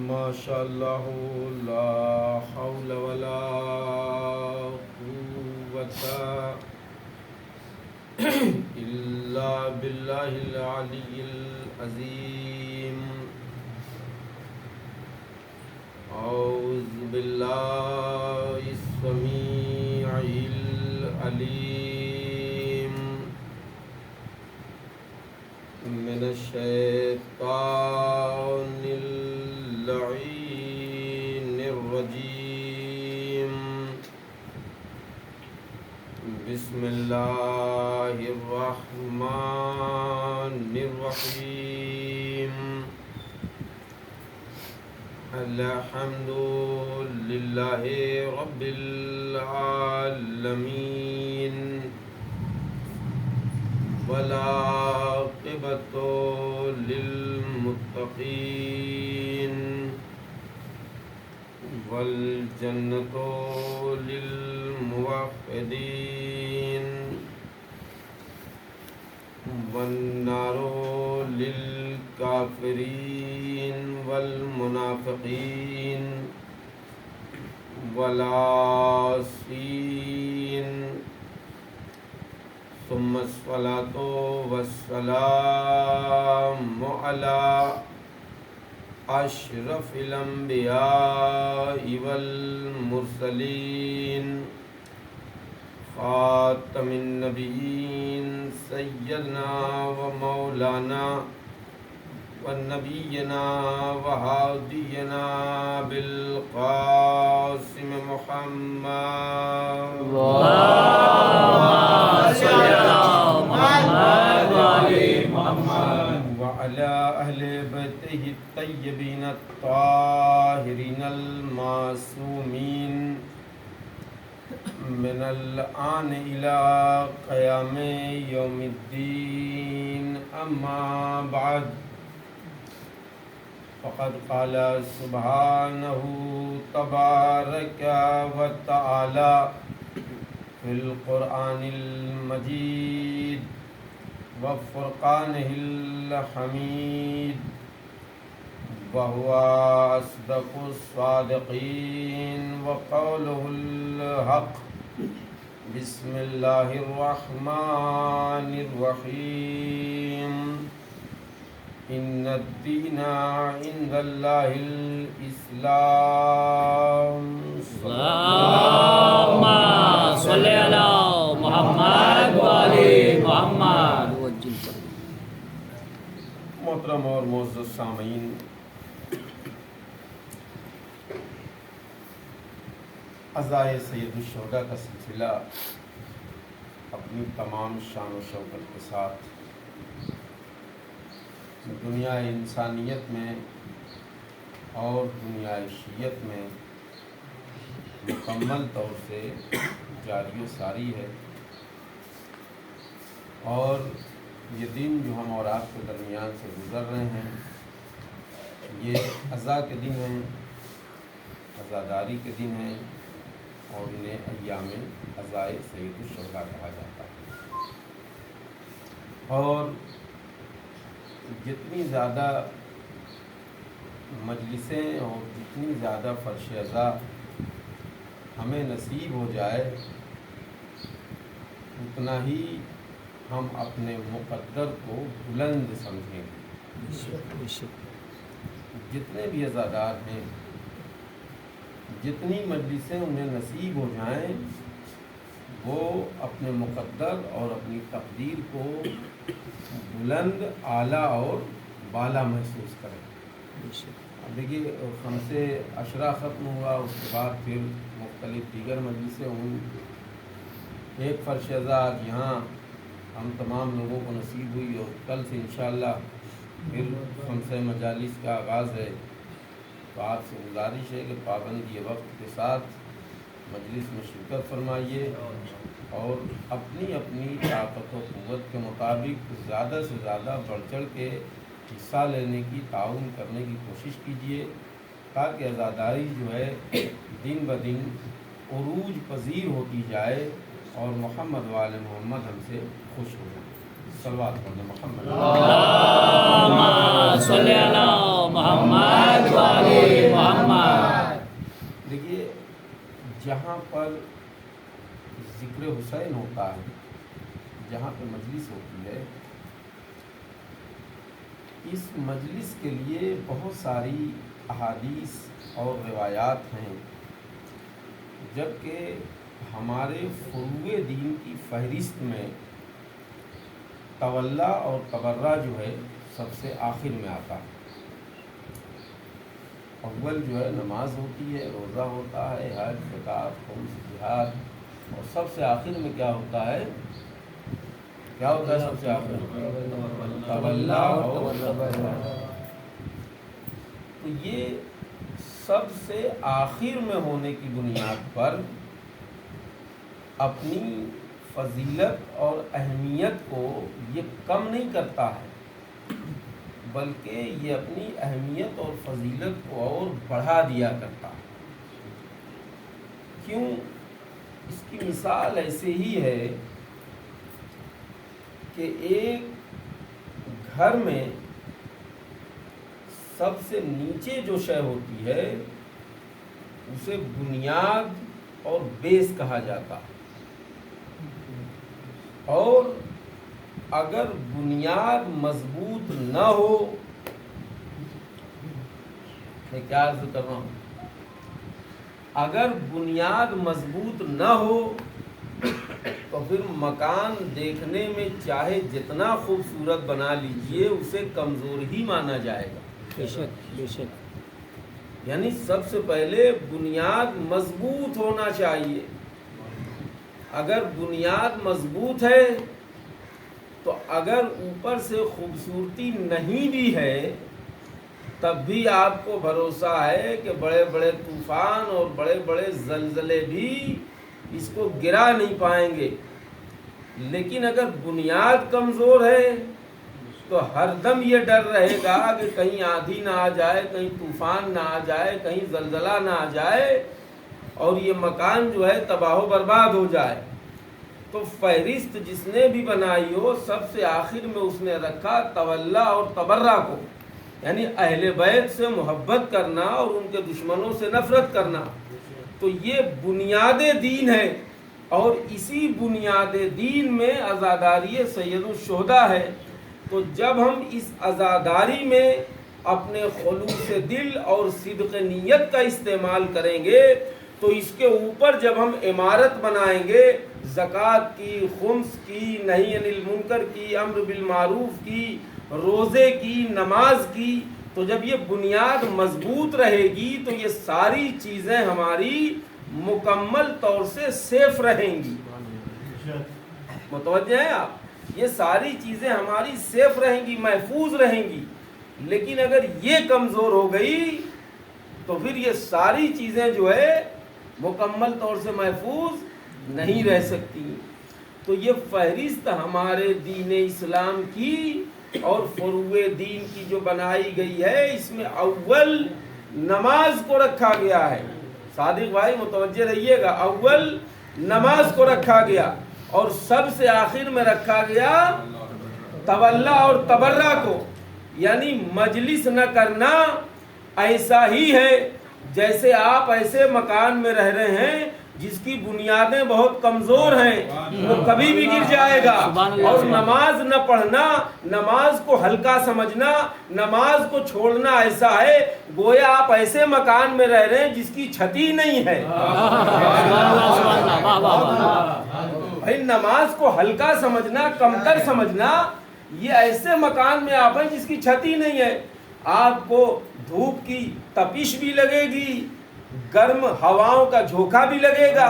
ماشاء اللہ لا حول ولا قوة الا باللہ العلی العظیم. اعوذ باللہ السمیع العلیم من الشیطان اللعین الرجیم. بسم اللہ الرحمن الرحیم. الحمد للہ رب العالمین والعاقبۃ للمتقین والجنۃ للموحدین والنار للکافرین والمنافقین والعاصین. ثم الصلاۃ والسلام علی اشرف الانبیاء والمرسلین خاتم النبیین سیدنا و مولانا ونبینا وہادینا بالقاسم محمد وعلى أهل بيته الطيبين الطاهرين المعصومين من الآن إلى قيام يوم الدين. أما بعد فقد قال سبحانه تبارك وتعالى في القرآن المجيد وفرقانه الحميد وهو أصدق الصادقين وقوله الحق. بسم الله الرحمن الرحيم. إن الدين عند الله الإسلام. اللهم صل على محمد وآل محمد. محترم اور معزز سامعین، عزائے سید الشہداء کا سلسلہ اپنی تمام شان و شوکت کے ساتھ دنیا انسانیت میں اور دنیا شیعت میں مکمل طور سے جاری و ساری ہے. اور یہ دن جو ہم اور آپ کے درمیان سے گزر رہے ہیں یہ عزا کے دن ہیں، عزاداری کے دن ہیں، اور انہیں ایام عزائے سید الشہداء کہا جاتا ہے. اور جتنی زیادہ مجلسیں اور جتنی زیادہ فرش عزا ہمیں نصیب ہو جائے اتنا ہی ہم اپنے مقدر کو بلند سمجھیں گے. جتنے بھی عزادار ہیں، جتنی مجلسیں انہیں نصیب ہو جائیں وہ اپنے مقدر اور اپنی تقدیر کو بلند، اعلیٰ اور بالا محسوس کریں. دیکھیے خمسے عشرہ ختم ہوا، اس کے بعد پھر مختلف دیگر مجلسیں ہوئیں. ایک فرش عزا آج یہاں ہم تمام لوگوں کو نصیب ہوئی اور کل سے انشاءاللہ پھر خمسہ مجالس کا آغاز ہے، تو آپ سے گزارش ہے کہ پابندی وقت کے ساتھ مجلس میں شرکت فرمائیے اور اپنی اپنی طاقت و قوت کے مطابق زیادہ سے زیادہ بڑھ چڑھ کے حصہ لینے کی، تعاون کرنے کی کوشش کیجیے، تاکہ عزاداری جو ہے دن بدن عروج پذیر ہوتی جائے اور محمد وآل محمد ہم سے خوش ہو جائیں۔ صلوات پڑھیں محمد اللہم صلی علی محمد وآل محمد۔ دیکھیے، جہاں پر ذکر حسین ہوتا ہے، جہاں پہ مجلس ہوتی ہے، اس مجلس کے لیے بہت ساری احادیث اور روایات ہیں، جبکہ ہمارے فروع دین کی فہرست میں تولا اور تبرہ جو ہے سب سے آخر میں آتا ہے۔ اول جو ہے نماز ہوتی ہے، روزہ ہوتا ہے، حج، زکوٰۃ، خمس، جہاد، اور سب سے آخر میں کیا ہوتا ہے؟ کیا ہوتا ہے سب سے آخر میں؟ تولا اور تبرہ۔ تو یہ سب سے آخر میں ہونے کی بنیاد پر اپنی فضیلت اور اہمیت کو یہ کم نہیں کرتا ہے، بلکہ یہ اپنی اہمیت اور فضیلت کو اور بڑھا دیا کرتا ہے۔ کیوں؟ اس کی مثال ایسے ہی ہے کہ ایک گھر میں سب سے نیچے جو شے ہوتی ہے اسے بنیاد اور بیس کہا جاتا ہے، اور اگر بنیاد مضبوط نہ ہو، میں کیا عرض کر رہا ہوں، اگر بنیاد مضبوط نہ ہو تو پھر مکان دیکھنے میں چاہے جتنا خوبصورت بنا لیجئے اسے کمزور ہی مانا جائے گا۔ بے شک بے شک۔ یعنی سب سے پہلے بنیاد مضبوط ہونا چاہیے۔ اگر بنیاد مضبوط ہے تو اگر اوپر سے خوبصورتی نہیں بھی ہے تب بھی آپ کو بھروسہ ہے کہ بڑے بڑے طوفان اور بڑے بڑے زلزلے بھی اس کو گرا نہیں پائیں گے۔ لیکن اگر بنیاد کمزور ہے تو ہر دم یہ ڈر رہے گا کہ کہیں آندھی نہ آ جائے، کہیں طوفان نہ آ جائے، کہیں زلزلہ نہ آ جائے اور یہ مکان جو ہے تباہ و برباد ہو جائے۔ تو فہرست جس نے بھی بنائی ہو سب سے آخر میں اس نے رکھا تولا اور تبرہ کو، یعنی اہل بیت سے محبت کرنا اور ان کے دشمنوں سے نفرت کرنا۔ تو یہ بنیاد دین ہے، اور اسی بنیاد دین میں عزاداری سید الشہداء ہے۔ تو جب ہم اس عزاداری میں اپنے خلوص دل اور صدق نیت کا استعمال کریں گے تو اس کے اوپر جب ہم عمارت بنائیں گے، زکوٰۃ کی، خمس کی، نہی عن المنکر کی، امر بالمعروف کی، روزے کی، نماز کی، تو جب یہ بنیاد مضبوط رہے گی تو یہ ساری چیزیں ہماری مکمل طور سے سیف رہیں گی۔ متوجہ ہیں آپ؟ یہ ساری چیزیں ہماری سیف رہیں گی، محفوظ رہیں گی۔ لیکن اگر یہ کمزور ہو گئی تو پھر یہ ساری چیزیں جو ہے مکمل طور سے محفوظ نہیں رہ سکتی۔ تو یہ فہرست ہمارے دین اسلام کی اور فروع دین کی جو بنائی گئی ہے، اس میں اول نماز کو رکھا گیا ہے۔ صادق بھائی متوجہ رہیے گا، اول نماز کو رکھا گیا اور سب سے آخر میں رکھا گیا تولا اور تبرہ کو، یعنی مجلس نہ کرنا ایسا ہی ہے جیسے آپ ایسے مکان میں رہ رہے ہیں جس کی بنیادیں بہت کمزور ہیں، وہ کبھی بھی گر جائے گا۔ اور نماز نہ پڑھنا، نماز کو ہلکا سمجھنا، نماز کو چھوڑنا ایسا ہے گویا آپ ایسے مکان میں رہ رہے ہیں جس کی چھت ہی نہیں ہے۔ بھائی نماز کو ہلکا سمجھنا، کمتر سمجھنا، یہ ایسے مکان میں آپ ہیں جس کی چھت ہی نہیں ہے۔ آپ کو دھوپ کی تپش بھی لگے گی، گرم ہواؤں کا جھونکا بھی لگے گا،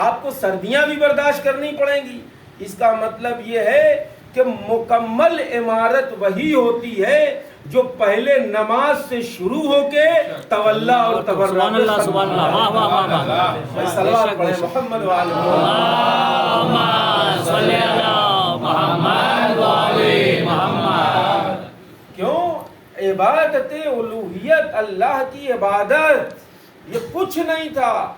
آپ کو سردیاں بھی برداشت کرنی پڑیں گی۔ اس کا مطلب یہ ہے کہ مکمل عمارت وہی ہوتی ہے جو پہلے نماز سے شروع ہو کے تولا اور تبرع سبحان اللہ سبحان اللہ واہ واہ واہ واہ بھائی صلوات پڑھیں محمد وعلی اللہم صلی علی محمد وعلی محمد. کیوں؟ عبادت الوہیت، اللہ کی عبادت، یہ کچھ نہیں تھا،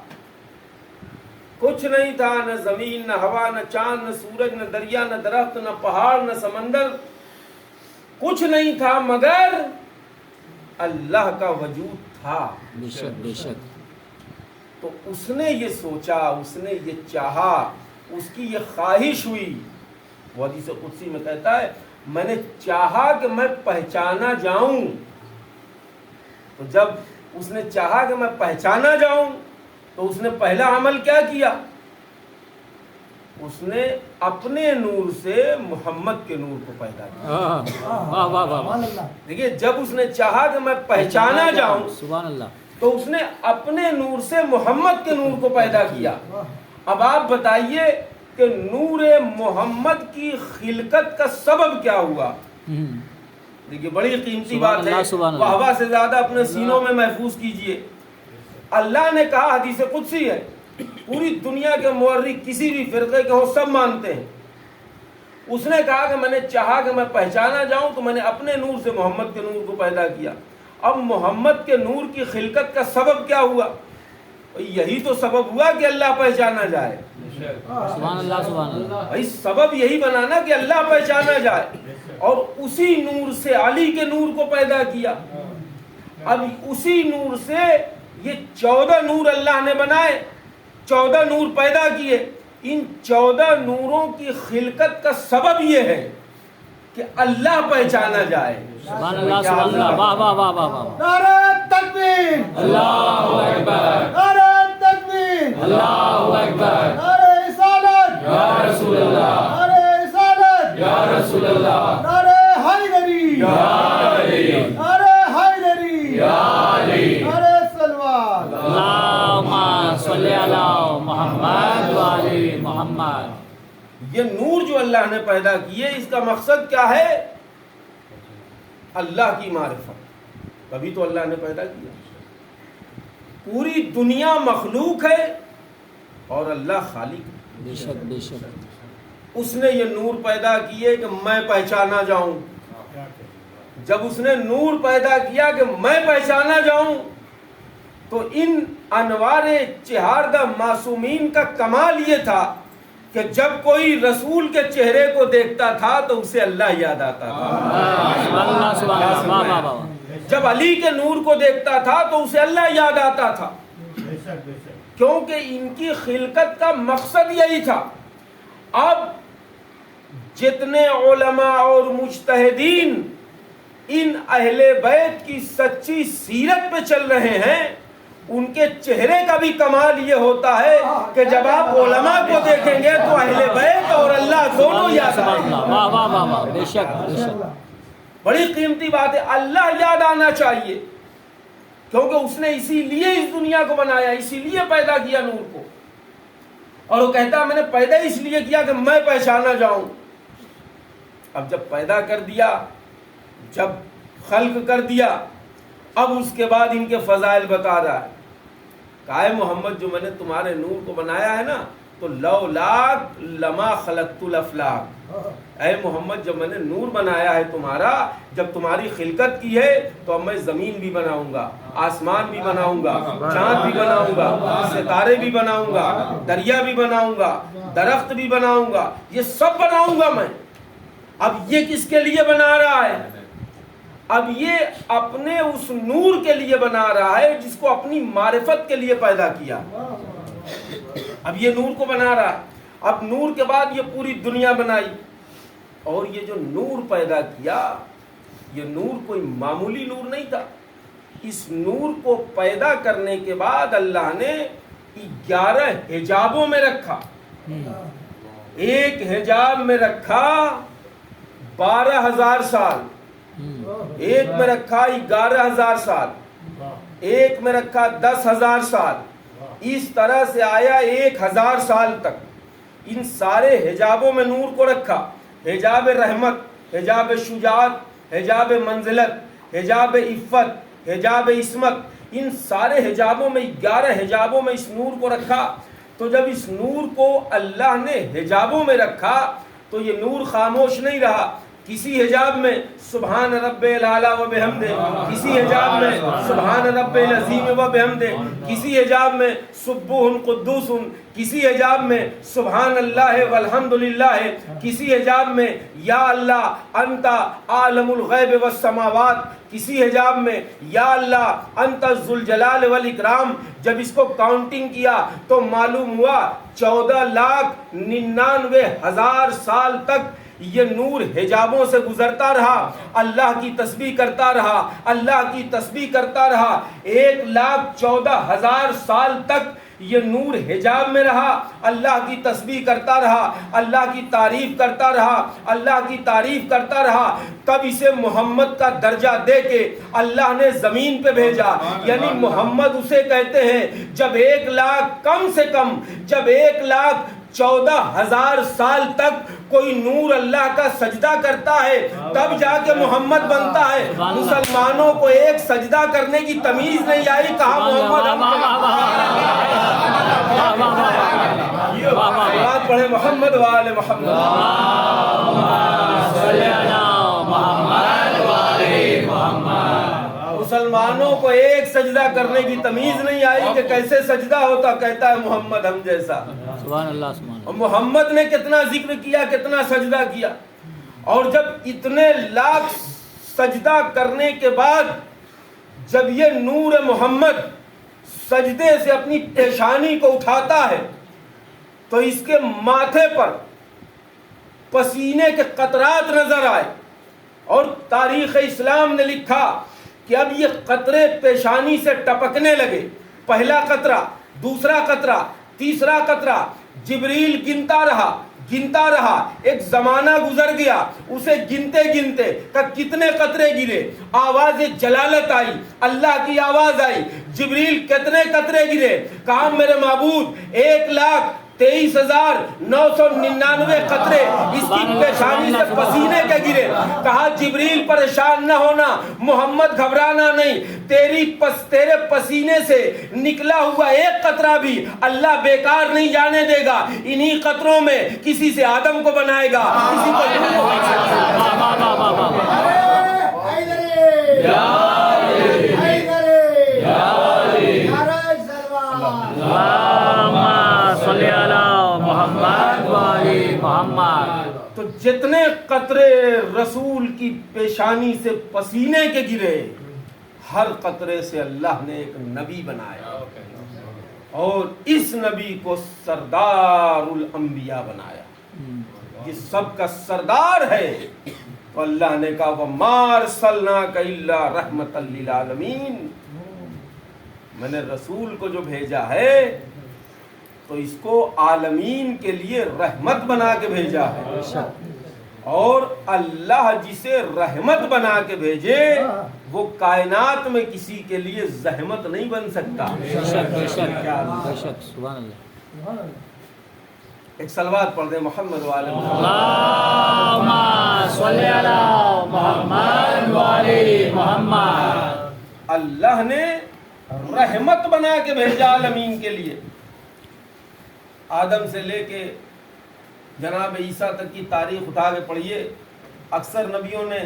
کچھ نہیں تھا، نہ زمین، نہ ہوا، نہ چاند، نہ سورج، نہ دریا، نہ درخت، نہ پہاڑ، نہ سمندر، کچھ نہیں تھا مگر اللہ کا وجود تھا. بے شک بے شک. تو اس نے یہ سوچا، اس نے یہ چاہا، اس کی یہ خواہش ہوئی. وہ حدیث قدسی میں کہتا ہے میں نے چاہا کہ میں پہچانا جاؤں. تو جب اس نے چاہا کہ میں پہچانا جاؤں تو اس نے پہلا عمل کیا کیا؟ اس نے اپنے نور سے محمد کے نور کو پیدا کیا. واہ واہ واہ. دیکھیے جب اس نے چاہا کہ میں پہچانا جاؤں سبحان اللہ. تو اس نے اپنے نور سے محمد کے نور کو پیدا کیا. اب آپ بتائیے کہ نور محمد کی خلقت کا سبب کیا ہوا؟ دیکھیے بڑی قیمتی بات ہے، وہبہ سے زیادہ اپنے سینوں میں محفوظ کیجئے. اللہ نے کہا، حدیث قدسی ہے، پوری دنیا کے مورخ کسی بھی فرقے کے ہوں سب مانتے ہیں. اس نے کہا کہ میں نے چاہا کہ میں پہچانا جاؤں تو میں نے اپنے نور سے محمد کے نور کو پیدا کیا. اب محمد کے نور کی خلقت کا سبب کیا ہوا؟ یہی تو سبب ہوا کہ اللہ پہچانا جائے. سبحان اللہ سبحان اللہ. بھائی سبب یہی بنانا کہ اللہ پہچانا جائے، اور اسی نور سے علی کے نور کو پیدا کیا. اب اسی نور سے یہ 14 نور اللہ نے بنائے، 14 نور پیدا کیے. ان 14 نوروں کی خلقت کا سبب یہ ہے کہ اللہ پہچانا جائے. سبحان اللہ سبحان اللہ. واہ واہ واہ واہ واہ. نعرہ تکبیر، اللہ اکبر. نعرہ تکبیر، اللہ اکبر. نعرہ رسالت، یا رسول اللہ. نعرہ رسالت، یا رسول اللہ. نعرہ حیدری، یا علی. نعرہ حیدری، یا علی. نعرہ صلوات. اللہم صلی علی محمد وعلی محمد. یہ نور جو اللہ نے پیدا کیے اس کا مقصد کیا ہے؟ اللہ کی معرفت. تبھی تو اللہ نے پیدا کیا. پوری دنیا مخلوق ہے اور اللہ خالق ہے. بے شک بے شک. اس نے یہ نور پیدا کیے کہ میں پہچانا جاؤں. جب اس نے نور پیدا کیا کہ میں پہچانا جاؤں تو ان انوار چہاردہ معصومین کا کمال یہ تھا کہ جب کوئی رسول کے چہرے کو دیکھتا تھا تو اسے اللہ یاد آتا تھا. سبحان اللہ سبحان اللہ. واہ واہ واہ. جب علی کے نور کو دیکھتا تھا تو اسے اللہ یاد آتا تھا، کیونکہ ان کی خلقت کا مقصد یہی تھا. اب جتنے علماء اور مجتہدین ان اہل بیت کی سچی سیرت پہ چل رہے ہیں ان کے چہرے کا بھی کمال یہ ہوتا ہے کہ جب آپ علماء کو دیکھیں گے تو اہل بیت اور اللہ دونوں یاد آئیں گے. واہ واہ واہ واہ. بے شک بے شک. بڑی قیمتی بات ہے، اللہ یاد آنا چاہیے، کیونکہ اس نے اسی لیے اس دنیا کو بنایا، اسی لیے پیدا کیا نور کو. اور وہ کہتا ہے میں نے پیدا اس لیے کیا کہ میں پہچانا جاؤں. اب جب پیدا کر دیا، جب خلق کر دیا، اب اس کے بعد ان کے فضائل بتا رہا ہے. کہا ہے محمد جو میں نے تمہارے نور کو بنایا ہے نا تو لولاک لما خلقت الافلاک. اے محمد جب میں نے نور بنایا ہے تمہارا، جب تمہاری خلقت کی ہے تو اب میں زمین بھی بناؤں گا، آسمان بھی بناؤں گا، چاند بھی بناؤں گا، ستارے بھی بناؤں گا، دریا بھی بناؤں گا، درخت بھی بناؤں گا، یہ سب بناؤں گا میں. اب یہ کس کے لیے بنا رہا ہے؟ اب یہ اپنے اس نور کے لیے بنا رہا ہے جس کو اپنی معرفت کے لیے پیدا کیا. اب یہ نور کو بنا رہا ہے. اب نور کے بعد یہ پوری دنیا بنائی، اور یہ جو نور پیدا کیا یہ نور کوئی معمولی نور نہیں تھا. اس نور کو پیدا کرنے کے بعد اللہ نے 11 حجابوں میں رکھا. ایک حجاب میں رکھا 12,000 سال، ایک میں رکھا 11,000 سال، ایک میں رکھا 10,000 سال. اس طرح سے آیا 1,000 سال تک. ان سارے حجابوں میں نور کو رکھا. حجاب رحمت، حجاب شجاعت، حجاب منزلت، حجاب عفت، حجاب عصمت، ان سارے حجابوں میں 11 حجابوں میں اس نور کو رکھا. تو جب اس نور کو اللہ نے حجابوں میں رکھا تو یہ نور خاموش نہیں رہا. کسی حجاب میں سبحان رب العلی و بحمدہ، کسی حجاب میں سبحان رب العظیم و بحمدہ، کسی حجاب میں سبوح قدوس، کسی حجاب میں سبحان اللہ والحمد للہ، کسی حجاب میں یا اللہ انت عالم الغیب والسماوات، کسی حجاب میں یا اللہ انت ذوالجلال والاکرام. جب اس کو کاؤنٹنگ کیا تو معلوم ہوا 14,99,000 سال تک یہ نور حجابوں سے گزرتا رہا، اللہ کی تسبیح کرتا رہا، اللہ کی تسبیح کرتا رہا. 1,14,000 سال تک یہ نور حجاب میں رہا، اللہ کی تسبیح کرتا رہا، اللہ کی تعریف کرتا رہا، اللہ کی تعریف کرتا رہا. تب اسے محمد کا درجہ دے کے اللہ نے زمین پہ بھیجا. یعنی محمد اسے کہتے ہیں جب 1,00,000 کم سے کم جب 1,14,000 سال تک کوئی نور اللہ کا سجدہ کرتا ہے تب جا کے محمد بنتا ہے. مسلمانوں کو ایک سجدہ کرنے کی تمیز نہیں آئی، کہا محمد پڑھے محمد وآل محمد. مسلمانوں کو ایک سجدہ کرنے کی تمیز نہیں آئی کہ کیسے سجدہ ہوتا، کہتا ہے محمد ہم جیسا. سبحان اللہ سبحان اللہ. اور محمد نے کتنا ذکر کیا، کتنا سجدہ کیا. اور جب اتنے لاکھ سجدہ کرنے کے بعد جب یہ نور محمد سجدے سے اپنی پیشانی کو اٹھاتا ہے تو اس کے ماتھے پر پسینے کے قطرات نظر آئے. اور تاریخ اسلام نے لکھا کہ اب یہ قطرے پیشانی سے ٹپکنے لگے. پہلا قطرہ، دوسرا قطرہ، تیسرا قطرہ. جبریل گنتا رہا، ایک زمانہ گزر گیا. اسے گنتے گنتے کتنے قطرے گرے. آواز جلالت آئی، اللہ کی آواز آئی. جبریل کتنے قطرے گرے؟ کہا میرے معبود 1,23,999 قطرے اس کی پیشانی سے پسینے کے گرے. کہا جبریل پریشان نہ ہونا، محمد گھبرانا نہیں، تیرے پسینے سے نکلا ہوا ایک قطرہ بھی اللہ بیکار نہیں جانے دے گا. انہی قطروں میں کسی سے آدم کو بنائے گا، کسی کو تو جتنے قطرے رسول کی پیشانی سے پسینے کے گرے، ہر قطرے سے اللہ نے ایک نبی بنایا اور اس نبی کو سردار الانبیاء بنایا. یہ سب کا سردار ہے. تو اللہ نے کہا وَمَا أَرْسَلْنَاكَ إِلَّا رَحْمَةً لِّلْعَالَمِينَ. میں نے رسول کو جو بھیجا ہے تو اس کو عالمین کے لیے رحمت بنا کے بھیجا ہے. اور اللہ جسے رحمت بنا کے بھیجے وہ کائنات میں کسی کے لیے زحمت نہیں بن سکتا. ایک صلوات پڑھ دیں محمد وآل محمد. اللہ نے رحمت بنا کے بھیجا عالمین کے لیے. آدم سے لے کے جناب عیسیٰ تک کی تاریخ اٹھا کے پڑھیے. اکثر نبیوں نے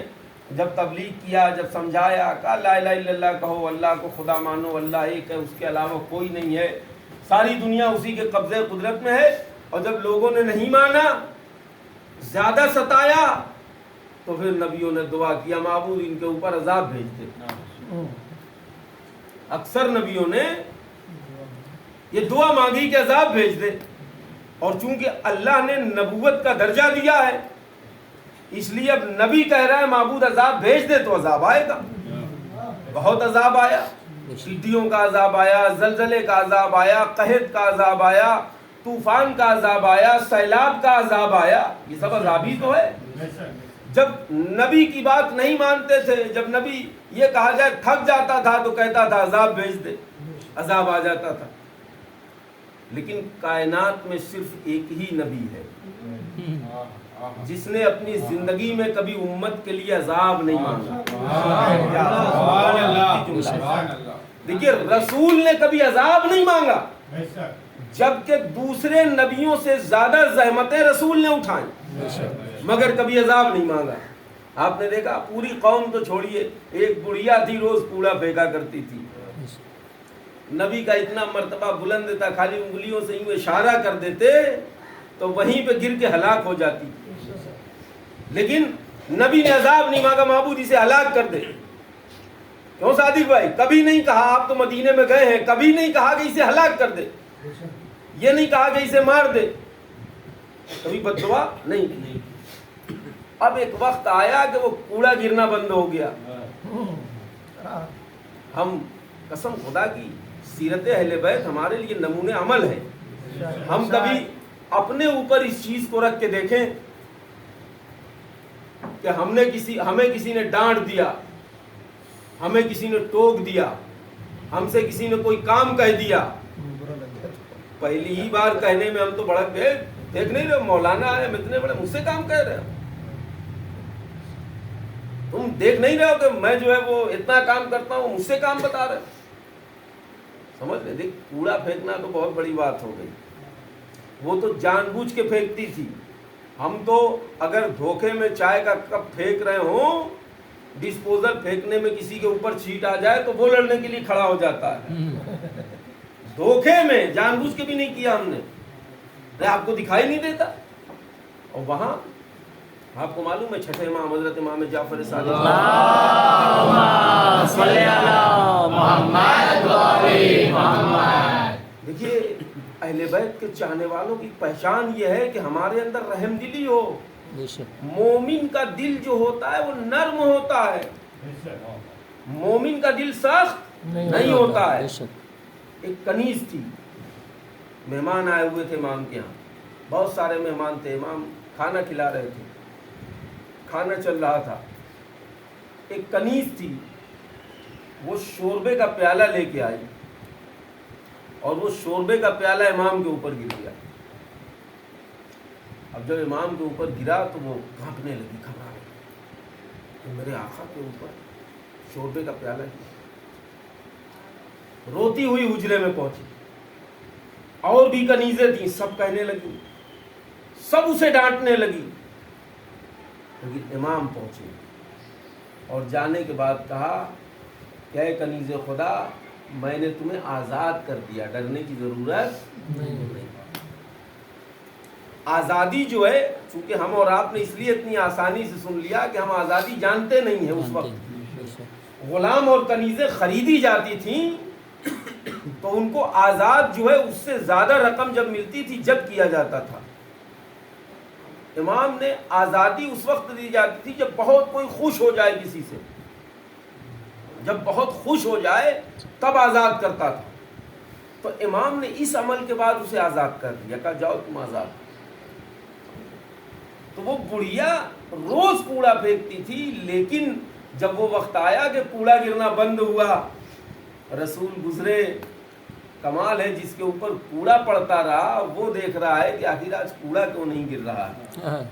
جب تبلیغ کیا، جب سمجھایا، کہا لا الہ الا اللہ کہو، اللہ کو خدا مانو، اللہ ایک ہے، اس کے علاوہ کوئی نہیں ہے، ساری دنیا اسی کے قبضے قدرت میں ہے. اور جب لوگوں نے نہیں مانا، زیادہ ستایا، تو پھر نبیوں نے دعا کیا معبود ان کے اوپر عذاب بھیج دے. اکثر نبیوں نے یہ دعا مانگی کہ عذاب بھیج دے. اور چونکہ اللہ نے نبوت کا درجہ دیا ہے اس لیے اب نبی کہہ رہا ہے معبود عذاب بھیج دے تو عذاب آئے گا. بہت عذاب آیا، چیٹیوں کا عذاب آیا، زلزلے کا عذاب آیا، قحط کا عذاب آیا، طوفان کا عذاب آیا، سیلاب کا عذاب آیا. یہ سب عذاب ہی تو ہے. جب نبی کی بات نہیں مانتے تھے، جب نبی یہ کہا جائے تھک جاتا تھا تو کہتا تھا عذاب بھیج دے، عذاب آ جاتا تھا. لیکن کائنات میں صرف ایک ہی نبی ہے جس نے اپنی زندگی میں کبھی امت کے لیے عذاب نہیں مانگا. دیکھیے رسول نے کبھی عذاب نہیں مانگا جبکہ دوسرے نبیوں سے زیادہ زحمتیں رسول نے اٹھائیں مگر کبھی عذاب نہیں مانگا. آپ نے دیکھا پوری قوم تو چھوڑیے, ایک بڑھیا تھی روز کوڑا پھینکا کرتی تھی, نبی کا اتنا مرتبہ بلند تھا, خالی انگلیوں سے یوں اشارہ کر دیتے تو وہیں پہ گر کے ہلاک ہو جاتی, لیکن نبی نے عذاب نہیں مانگا معبود اسے ہلاک کر دے. کیوں صادق بھائی؟ کبھی نہیں کہا, آپ تو مدینے میں گئے ہیں, کبھی نہیں کہا کہ اسے ہلاک کر دے, یہ نہیں کہا کہ اسے مار دے, کبھی بد دعا نہیں کی. اب ایک وقت آیا کہ وہ کوڑا گرنا بند ہو گیا. ہم قسم خدا کی سیرت اہل بیت ہمارے لیے نمونے عمل ہے. ہم کبھی اپنے اوپر اس چیز کو رکھ کے دیکھیں کہ ہمیں کسی نے ڈانٹ دیا, ہمیں کسی نے ٹوک دیا, ہم سے کسی نے کوئی کام کہہ دیا, پہلی ہی بار کہنے میں ہم تو بڑک گئے, دیکھ نہیں رہے مولانا ہے, اتنے بڑے مجھ سے کام کہہ رہے ہو, تم دیکھ نہیں رہے ہو کہ میں جو ہے وہ اتنا کام کرتا ہوں, مجھ سے کام بتا رہے. سمجھ لے, دیکھ کوڑا پھینکنا تو بہت بڑی بات ہو گئی, وہ تو جان بوجھ کے پھینکتی تھی. ہم تو اگر دھوکے میں چائے کا کپ پھینک رہے ہوں, ڈسپوزل پھینکنے میں کسی کے اوپر چھینٹ آ جائے تو وہ لڑنے کے لیے کھڑا ہو جاتا ہے. دھوکے میں جان بوجھ کے بھی نہیں کیا ہم نے, آپ کو دکھائی نہیں دیتا. اور وہاں آپ کو معلوم ہے چھٹے امام حضرت امام جعفر صادق دیکھیے اہل بیت کے چاہنے والوں کی پہچان یہ ہے کہ ہمارے اندر رحم دلی ہو. مومن کا دل جو ہوتا ہے وہ نرم ہوتا ہے, مومن کا دل سخت نہیں ہوتا ہے. ایک کنیز تھی, مہمان آئے ہوئے تھے امام کے یہاں, بہت سارے مہمان تھے, امام کھانا کھلا رہے تھے, کھانا چل رہا تھا. ایک کنیز تھی, وہ شوربے کا پیالہ لے کے آئی اور وہ شوربے کا پیالہ امام کے اوپر گر گیا. اب جب امام کے اوپر گرا تو وہ کانپنے لگی, گھبرا گئی کہ میرے آقا کے اوپر شوربے کا پیالہ گرا. روتی ہوئی حجرے میں پہنچی, اور بھی کنیزیں تھیں, سب کہنے لگی, سب اسے ڈانٹنے لگی. لیکن امام پہنچے اور جانے کے بعد کہا کہ اے کنیز خدا, میں نے تمہیں آزاد کر دیا, ڈرنے کی ضرورت نہیں. آزادی جو ہے, چونکہ ہم اور آپ نے اس لیے اتنی آسانی سے سن لیا کہ ہم آزادی جانتے نہیں ہیں. اس وقت غلام اور کنیزیں خریدی جاتی تھیں تو ان کو آزاد جو ہے اس سے زیادہ رقم جب ملتی تھی جب کیا جاتا تھا. امام نے آزادی اس وقت دی جاتی تھی جب بہت کوئی خوش ہو جائے کسی سے, جب بہت خوش ہو جائے تب آزاد کرتا تھا. تو امام نے اس عمل کے بعد اسے آزاد کر دیا, کہا جاؤ تم آزاد. تو وہ بڑھیا روز کوڑا پھینکتی تھی, لیکن جب وہ وقت آیا کہ کوڑا گرنا بند ہوا, رسول گزرے, کمال ہے جس کے اوپر کوڑا پڑتا رہا وہ دیکھ رہا ہے کہ آخر آج کوڑا کیوں نہیں گر رہا ہے.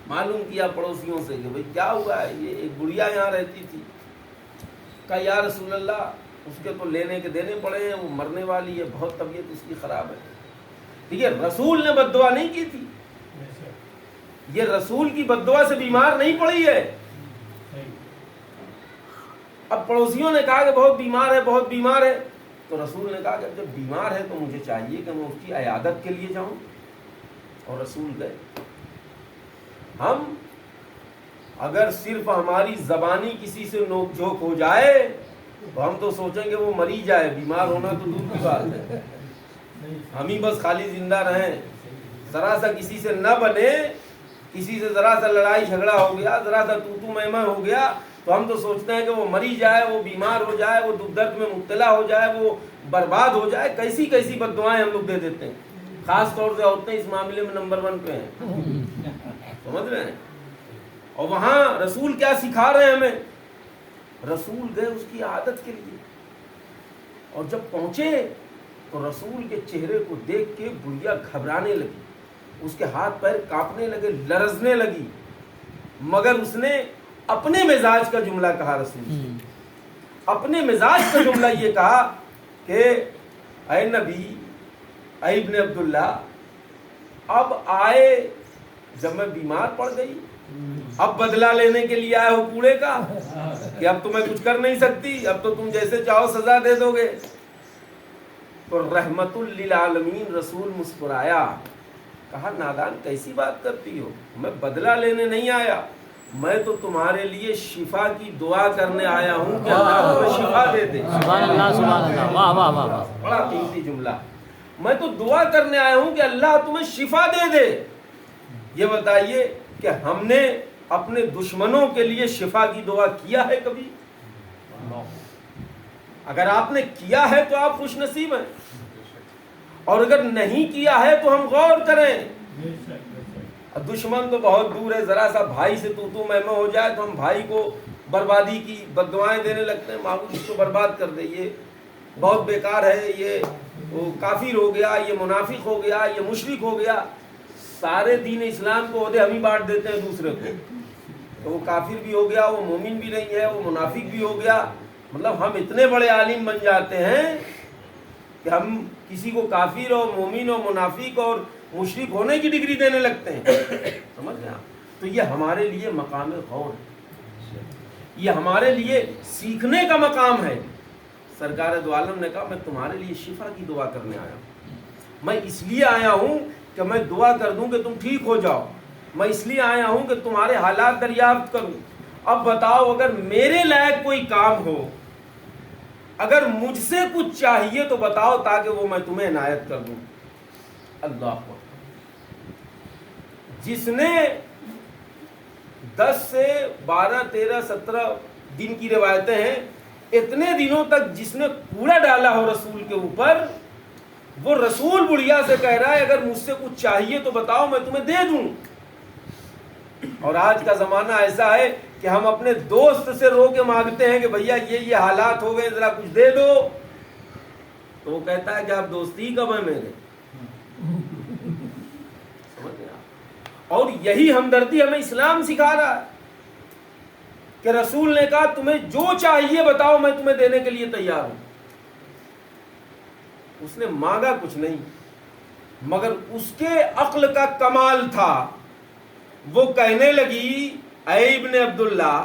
معلوم کیا پڑوسیوں سے کہ بھئی کیا ہوا ہے, یہ ایک بڑھیا یہاں رہتی تھی. کہا یا رسول اللہ, اس کے تو لینے کے دینے پڑے ہیں, وہ مرنے والی ہے, بہت طبیعت اس کی خراب ہے. ٹھیک ہے, رسول نے بد دعا نہیں کی تھی, یہ رسول کی بد دعا سے بیمار نہیں پڑی ہے. اب پڑوسیوں نے کہا کہ بہت بیمار ہے, بہت بیمار ہے. تو رسول نے کہا کہ جب بیمار ہے تو مجھے چاہیے کہ میں اس کی عیادت کے لیے جاؤں, اور رسول گئے. ہم اگر صرف ہماری زبانی کسی سے نوک جھوک ہو جائے تو ہم تو سوچیں گے وہ مری جائے, بیمار ہونا تو دور کی بات ہے, ہم ہی بس خالی زندہ رہیں. ذرا سا کسی سے نہ بنے, کسی سے ذرا سا لڑائی جھگڑا ہو گیا, ذرا سا تو میں ہو گیا تو ہم تو سوچتے ہیں کہ وہ مری جائے, وہ بیمار ہو جائے, وہ دکھ درد میں مبتلا ہو جائے, وہ برباد ہو جائے. کیسی کیسی بد دعائیں ہم لوگ دے دیتے ہیں. خاص طور سے عورتیں اس معاملے میں نمبر 1 پہ ہیں, سمجھ رہے ہیں. اور وہاں رسول کیا سکھا رہے ہیں ہمیں, رسول گئے اس کی عادت کے لیے, اور جب پہنچے تو رسول کے چہرے کو دیکھ کے بڑھیا گھبرانے لگی. اس کے ہاتھ پیر کانپنے لگے، لرزنے لگی، مگر اس نے اپنے مزاج کا جملہ کہا رسول سے، اپنے مزاج کا جملہ یہ کہا کہ اے نبی، اے ابن عبداللہ، اب آئے جب میں بیمار پڑ گئی، اب بدلہ لینے کے لیے آئے ہو کوڑے کا کہ اب تو میں کچھ کر نہیں سکتی، اب تو تم جیسے چاہو سزا دے دو گے۔ تو رحمت للعالمین رسول مسکرایا، کہا نادان کیسی بات کرتی ہو، میں بدلہ لینے نہیں آیا، میں تو تمہارے لیے شفا کی دعا کرنے آیا ہوں کہ اللہ تمہیں شفا دے دے۔ سبحان اللہ سبحان اللہ، واہ واہ واہ واہ، بڑا قیمتی جملہ، میں تو دعا کرنے آیا ہوں کہ اللہ تمہیں شفا دے دے۔ یہ بتائیے کہ ہم نے اپنے دشمنوں کے لیے شفا کی دعا کیا ہے کبھی؟ اگر آپ نے کیا ہے تو آپ خوش نصیب ہیں، اور اگر نہیں کیا ہے تو ہم غور کریں۔ دشمن تو بہت دور ہے، ذرا سا بھائی سے تو میں ہو جائے تو ہم بھائی کو بربادی کی بددعائیں دینے لگتے ہیں، معمول اس کو برباد کر دے، یہ بہت بیکار ہے، یہ وہ کافر ہو گیا، یہ منافق ہو گیا، یہ مشرک ہو گیا۔ سارے دین اسلام کو عہدے ہم ہی بانٹ دیتے ہیں دوسرے کو، تو وہ کافر بھی ہو گیا، وہ مومن بھی نہیں ہے، وہ منافق بھی ہو گیا۔ مطلب ہم اتنے بڑے عالم بن جاتے ہیں کہ ہم کسی کو کافر اور مومن اور منافق اور مشرک ہونے کی ڈگری دینے لگتے ہیں، سمجھ گئے آپ؟ تو یہ ہمارے لیے مقام غور ہے، یہ ہمارے لیے سیکھنے کا مقام ہے۔ سرکار دو عالم نے کہا میں تمہارے لیے شفا کی دعا کرنے آیا ہوں، میں اس لیے آیا ہوں کہ میں دعا کر دوں کہ تم ٹھیک ہو جاؤ، میں اس لیے آیا ہوں کہ تمہارے حالات دریافت کروں۔ اب بتاؤ اگر میرے لائق کوئی کام ہو، اگر مجھ سے کچھ چاہیے تو بتاؤ تاکہ وہ میں تمہیں عنایت کر دوں۔ اللہ کو جس نے 10 سے 12 13 17 دن کی روایتیں ہیں، اتنے دنوں تک جس نے کوڑا ڈالا ہو رسول کے اوپر، وہ رسول بڑھیا سے کہہ رہا ہے اگر مجھ سے کچھ چاہیے تو بتاؤ میں تمہیں دے دوں۔ اور آج کا زمانہ ایسا ہے کہ ہم اپنے دوست سے رو کے مانگتے ہیں کہ بھیا یہ حالات ہو گئے ذرا کچھ دے دو، تو وہ کہتا ہے کہ آپ دوستی کب ہے میرے، سمجھ گئے آپ؟ اور یہی ہمدردی ہمیں اسلام سکھا رہا ہے کہ رسول نے کہا تمہیں جو چاہیے بتاؤ میں تمہیں دینے کے لیے تیار ہوں۔ اس نے مانگا کچھ نہیں، مگر اس کے عقل کا کمال تھا، وہ کہنے لگی اے ابن عبداللہ،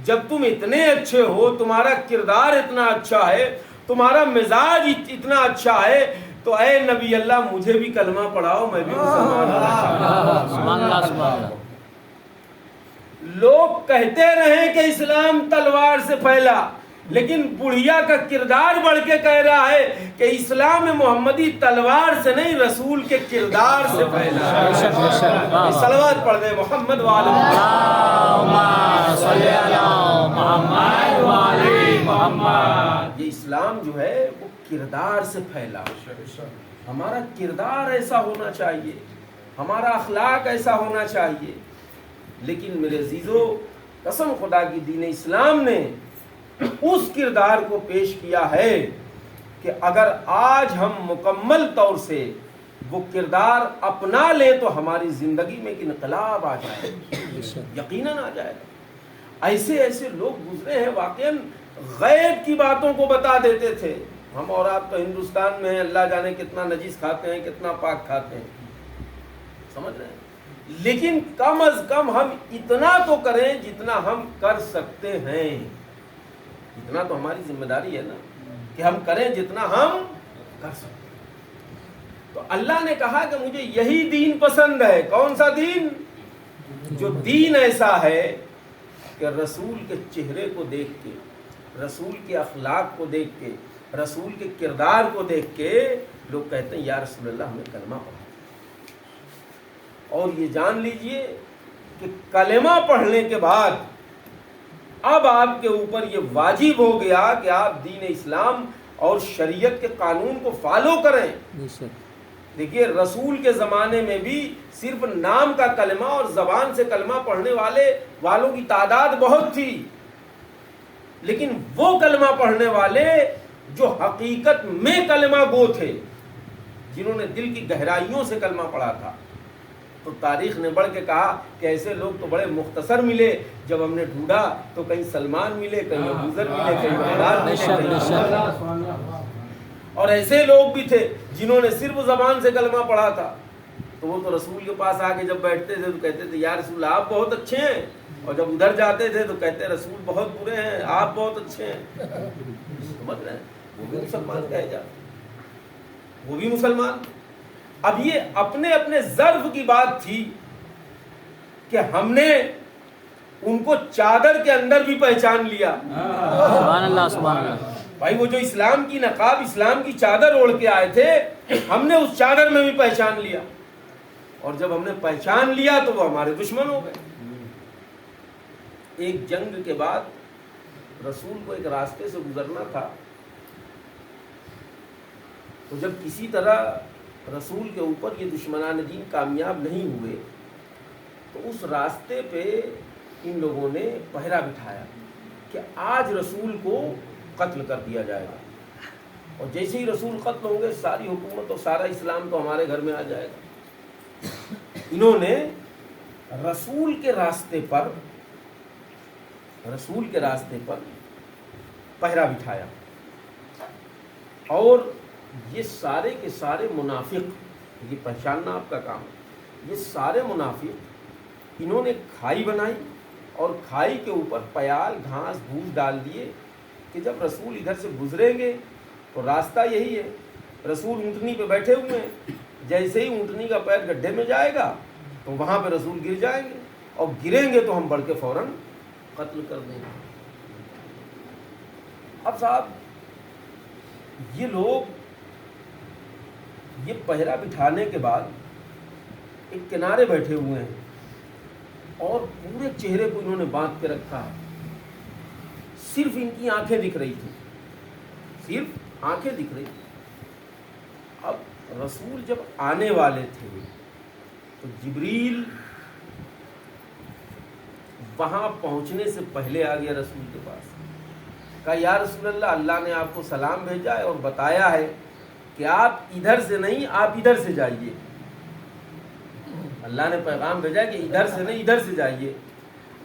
جب تم اتنے اچھے ہو، تمہارا کردار اتنا اچھا ہے، تمہارا مزاج اتنا اچھا ہے، تو اے نبی اللہ مجھے بھی کلمہ پڑھاؤ، میں بھی مسلمان ہونا چاہتا ہوں۔ سبحان اللہ سبحان اللہ۔ لوگ کہتے رہے کہ اسلام تلوار سے پھیلا، لیکن بڑھیا کا کردار بڑھ کے کہہ رہا ہے کہ اسلام محمدی تلوار سے نہیں رسول کے کردار سے پھیلا۔ صلوات پڑھ دیں محمد وعلی اللہم صلی علی محمد وعلی محمد۔ یہ اسلام جو ہے وہ کردار سے پھیلا، ہمارا کردار ایسا ہونا چاہیے، ہمارا اخلاق ایسا ہونا چاہیے۔ لیکن میرے عزیزو، قسم خدا کی دین اسلام نے اس کردار کو پیش کیا ہے کہ اگر آج ہم مکمل طور سے وہ کردار اپنا لیں تو ہماری زندگی میں ایک انقلاب آ جائے، یقیناً آ جائے گا۔ ایسے ایسے لوگ گزرے ہیں واقعاً غیب کی باتوں کو بتا دیتے تھے۔ ہم اور آپ تو ہندوستان میں ہیں، اللہ جانے کتنا نجس کھاتے ہیں، کتنا پاک کھاتے ہیں، سمجھ رہے ہیں، لیکن کم از کم ہم اتنا تو کریں جتنا ہم کر سکتے ہیں۔ اتنا تو ہماری ذمہ داری ہے نا کہ ہم کریں جتنا ہم کر سکتے ہیں۔ تو اللہ نے کہا کہ مجھے یہی دین پسند ہے۔ کون سا دین؟ جو دین ایسا ہے کہ رسول کے چہرے کو دیکھ کے، رسول کے اخلاق کو دیکھ کے، رسول کے کردار کو دیکھ کے لوگ کہتے ہیں یا رسول اللہ ہمیں کلمہ پڑھا۔ اور یہ جان لیجئے کہ کلمہ پڑھنے کے بعد اب آپ کے اوپر یہ واجب ہو گیا کہ آپ دین اسلام اور شریعت کے قانون کو فالو کریں۔ دیکھیے رسول کے زمانے میں بھی صرف نام کا کلمہ اور زبان سے کلمہ پڑھنے والوں کی تعداد بہت تھی، لیکن وہ کلمہ پڑھنے والے جو حقیقت میں کلمہ گو تھے، جنہوں نے دل کی گہرائیوں سے کلمہ پڑھا تھا، تو تاریخ نے بڑھ کے کہا کہ ایسے لوگ تو بڑے مختصر ملے، جب ہم نے ڈھونڈا تو کہیں سلمان ملے، کہیں ابو ذر ملے، کہیں بلال ملے، کہیں، اور ایسے لوگ بھی تھے جنہوں نے صرف زبان سے کلمہ پڑھا تھا، تو وہ تو رسول کے پاس آ کے جب بیٹھتے تھے تو کہتے تھے یا رسول آپ بہت اچھے ہیں، اور جب ادھر جاتے تھے تو کہتے رسول بہت برے ہیں، آپ بہت اچھے ہیں. سمجھ رہے ہیں؟ وہ بھی مسلمان کہے جا، وہ بھی مسلمان. اب یہ اپنے اپنے ظرف کی بات تھی کہ ہم نے ان کو چادر کے اندر بھی پہچان لیا. سبحان اللہ سبحان اللہ. بھائی وہ جو اسلام کی نقاب، اسلام کی چادر اوڑھ کے آئے تھے، ہم نے اس چادر میں بھی پہچان لیا، اور جب ہم نے پہچان لیا تو وہ ہمارے دشمن ہو گئے. ایک جنگ کے بعد رسول کو ایک راستے سے گزرنا تھا، تو جب کسی طرح رسول کے اوپر یہ دشمنان دین کامیاب نہیں ہوئے تو اس راستے پہ ان لوگوں نے پہرا بٹھایا کہ آج رسول کو قتل کر دیا جائے گا، اور جیسے ہی رسول قتل ہوں گے ساری حکومت اور سارا اسلام تو ہمارے گھر میں آ جائے گا. انہوں نے رسول کے راستے پر پہرا بٹھایا، اور یہ سارے کے سارے منافق، یہ پہچاننا آپ کا کام ہے، یہ سارے منافق انہوں نے کھائی بنائی اور کھائی کے اوپر پیال گھاس بھوس ڈال دیے کہ جب رسول ادھر سے گزریں گے تو راستہ یہی ہے، رسول اونٹنی پہ بیٹھے ہوئے ہیں، جیسے ہی اونٹنی کا پیر گڈھے میں جائے گا تو وہاں پہ رسول گر جائیں گے، اور گریں گے تو ہم بڑھ کے فوراً قتل کر دیں گے. اب صاحب یہ لوگ یہ پہرا بٹھانے کے بعد ایک کنارے بیٹھے ہوئے ہیں اور پورے چہرے کو انہوں نے باندھ کے رکھا ہے، صرف ان کی آنکھیں دکھ رہی تھی، صرف آنکھیں دکھ رہی. اب رسول جب آنے والے تھے تو جبریل وہاں پہنچنے سے پہلے آ گیا رسول کے پاس، کہا یا رسول اللہ، اللہ نے آپ کو سلام بھیجا ہے اور بتایا ہے کہ آپ ادھر سے نہیں، آپ ادھر سے جائیے. اللہ نے پیغام بھیجا کہ ادھر سے نہیں، ادھر سے جائیے.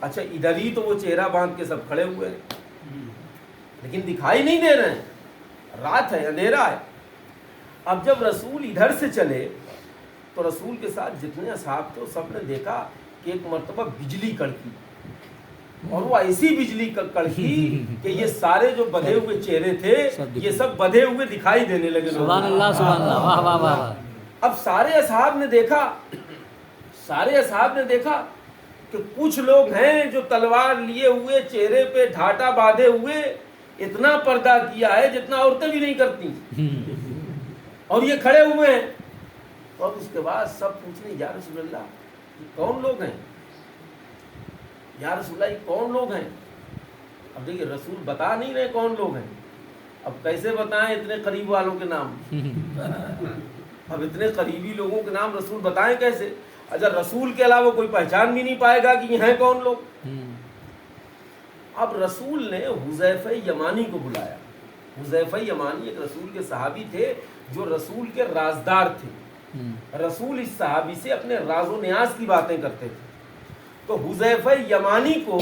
اچھا ادھر ہی تو وہ چہرہ باندھ کے سب کھڑے ہوئے ہیں لیکن دکھائی نہیں دے رہے ہیں، رات ہے، اندھیرا ہے. اب جب رسول ادھر سے چلے تو رسول کے ساتھ جتنے اصحاب تھے سب نے دیکھا کہ ایک مرتبہ بجلی کڑکی، اور وہ ایسی بجلی کڑکی کہ یہ سارے جو بدھے ہوئے چہرے تھے یہ سب بدھے ہوئے دکھائی دینے لگے. سبحان اللہ سبحان اللہ. واہ واہ واہ. اب سارے اصحاب نے دیکھا کہ کچھ لوگ ہیں جو تلوار لیے ہوئے، چہرے پہ ڈھاٹا باندھے ہوئے، اتنا پردہ کیا ہے جتنا عورتیں بھی نہیں کرتی، اور یہ کھڑے ہوئے ہیں. اور اس کے بعد سب پوچھنے یا رسول اللہ یہ کون لوگ ہیں، یا رسول اللہ یہ کون لوگ ہیں. اب دیکھیے رسول بتا نہیں رہے کون لوگ ہیں، اب کیسے بتائیں اتنے قریب والوں کے نام، اب اتنے قریبی لوگوں کے نام رسول بتائیں کیسے. اچھا رسول کے علاوہ کوئی پہچان بھی نہیں پائے گا کہ یہ ہیں کون لوگ. اب رسول نے حذیفہ یمانی کو بلایا. حذیفہ یمانی ایک رسول کے صحابی تھے جو رسول کے رازدار تھے. رسول اس صحابی سے اپنے راز و نیاز کی باتیں کرتے تھے. تو حذیفہ یمانی کو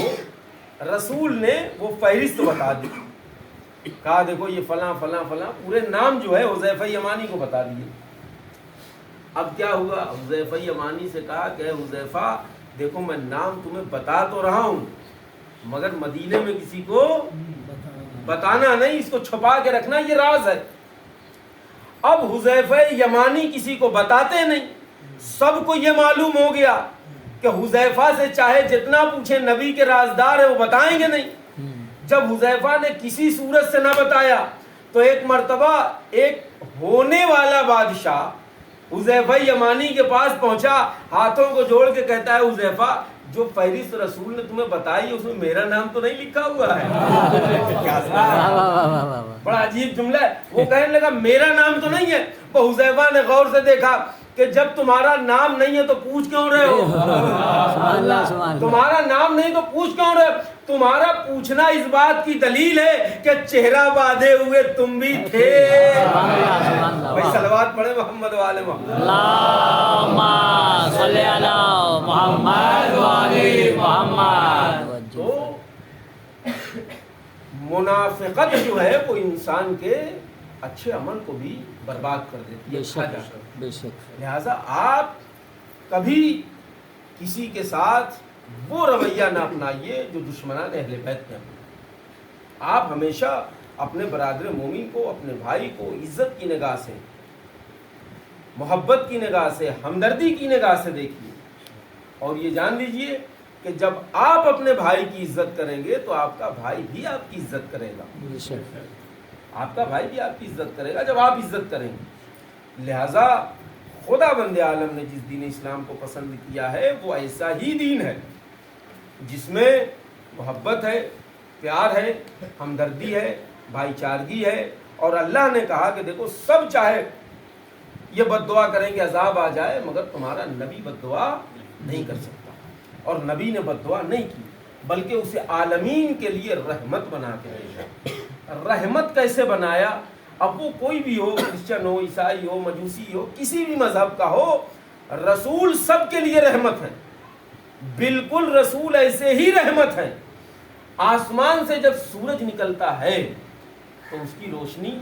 رسول نے وہ فہرست بتا دی، کہا دیکھو یہ فلاں فلاں فلاں، پورے نام جو ہے حذیفہ یمانی کو بتا دیے. اب کیا ہوا، حذیفہ یمانی سے کہا کہ حذیفہ دیکھو میں نام تمہیں بتا تو رہا ہوں مگر مدینے میں کسی کو بتانا نہیں، اس کو چھپا کے رکھنا، یہ راز ہے. اب حذیفہ یمانی کسی کو بتاتے نہیں، سب کو یہ معلوم ہو گیا کہ حذیفہ سے چاہے جتنا پوچھیں نبی کے رازدار ہے وہ بتائیں گے نہیں. جب حذیفہ نے کسی صورت سے نہ بتایا تو ایک مرتبہ ایک ہونے والا بادشاہ حذیفہ یمانی کے پاس پہنچا، ہاتھوں کو جوڑ کے کہتا ہے حذیفہ جو فہرست رسول نے تمہیں بتائی اس میں میرا نام تو نہیں لکھا ہوا ہے. بڑا عجیب جملہ ہے. وہ کہنے لگا میرا نام تو نہیں ہے. وہ حذیفہ نے غور سے دیکھا کہ جب تمہارا نام نہیں ہے تو پوچھ کیوں رہے ہو؟ سبحان اللہ سبحان اللہ. تمہارا نام نہیں تو پوچھ کیوں رہے ہو؟ تمہارا پوچھنا اس بات کی دلیل ہے کہ چہرہ باندھے ہوئے تم بھی تھے. سبحان اللہ سبحان اللہ. بھائی صلوات پڑھے محمد والے محمد. اللہم صلی علی محمد وعلی محمد. تو منافقت جو ہے وہ انسان کے اچھے عمل کو بھی برباد کر دیتی بے ہے. شک بے شک. لہذا آپ کبھی کسی کے ساتھ وہ رویہ نہ اپنائیے جو دشمنان اہل بیت نے اپنایا. آپ ہمیشہ اپنے برادر مومن کو، اپنے بھائی کو عزت کی نگاہ سے، محبت کی نگاہ سے، ہمدردی کی نگاہ سے دیکھیے. اور یہ جان لیجئے کہ جب آپ اپنے بھائی کی عزت کریں گے تو آپ کا بھائی بھی آپ کی عزت کرے گا. بے شک. آپ کا بھائی بھی آپ کی عزت کرے گا جب آپ عزت کریں گے. لہذا خدا بند عالم نے جس دین اسلام کو پسند کیا ہے وہ ایسا ہی دین ہے جس میں محبت ہے، پیار ہے، ہمدردی ہے، بھائی چارگی ہے. اور اللہ نے کہا کہ دیکھو سب چاہے یہ بد دعا کریں کہ عذاب آ جائے مگر تمہارا نبی بد دعا نہیں کر سکتا. اور نبی نے بد دعا نہیں کی بلکہ اسے عالمین کے لیے رحمت بنا کے بھیجا. رحمت کیسے بنایا؟ اب وہ کوئی بھی ہو، کرسچن ہو، عیسائی ہو، مجوسی ہو، کسی بھی مذہب کا ہو، رسول سب کے لیے رحمت ہے. بالکل رسول ایسے ہی رحمت ہے. آسمان سے جب سورج نکلتا ہے تو اس کی روشنی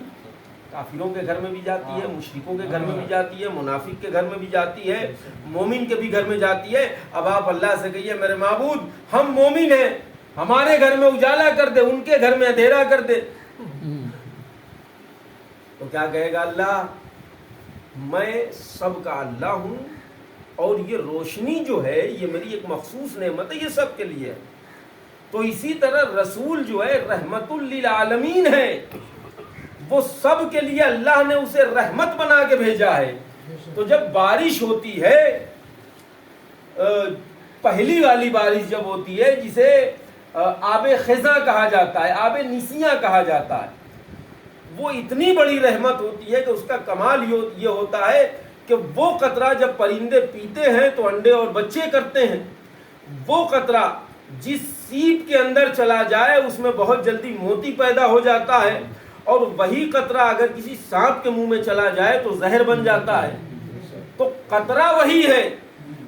کافروں کے گھر میں بھی جاتی ہے، مشرکوں کے گھر میں بھی جاتی ہے، منافق کے گھر میں بھی جاتی ہے، مومن کے بھی گھر میں جاتی ہے. اب آپ اللہ سے کہیے میرے معبود ہم مومن ہیں، ہمارے گھر میں اجالا کر دے، ان کے گھر میں اندھیرا کر دے. تو کیا کہے گا اللہ؟ میں سب کا اللہ ہوں اور یہ روشنی جو ہے یہ میری ایک مخصوص نعمت ہے، یہ سب کے لیے. تو اسی طرح رسول جو ہے رحمت للعالمین ہے، وہ سب کے لیے اللہ نے اسے رحمت بنا کے بھیجا ہے. تو جب بارش ہوتی ہے، پہلی والی بارش جب ہوتی ہے جسے آب خزاں کہا جاتا ہے، آب نسیاں کہا جاتا ہے، وہ اتنی بڑی رحمت ہوتی ہے کہ اس کا کمال یہ ہوتا ہے کہ وہ قطرہ جب پرندے پیتے ہیں تو انڈے اور بچے کرتے ہیں. وہ قطرہ جس سیپ کے اندر چلا جائے اس میں بہت جلدی موتی پیدا ہو جاتا ہے، اور وہی قطرہ اگر کسی سانپ کے منہ میں چلا جائے تو زہر بن جاتا ہے. تو قطرہ وہی ہے.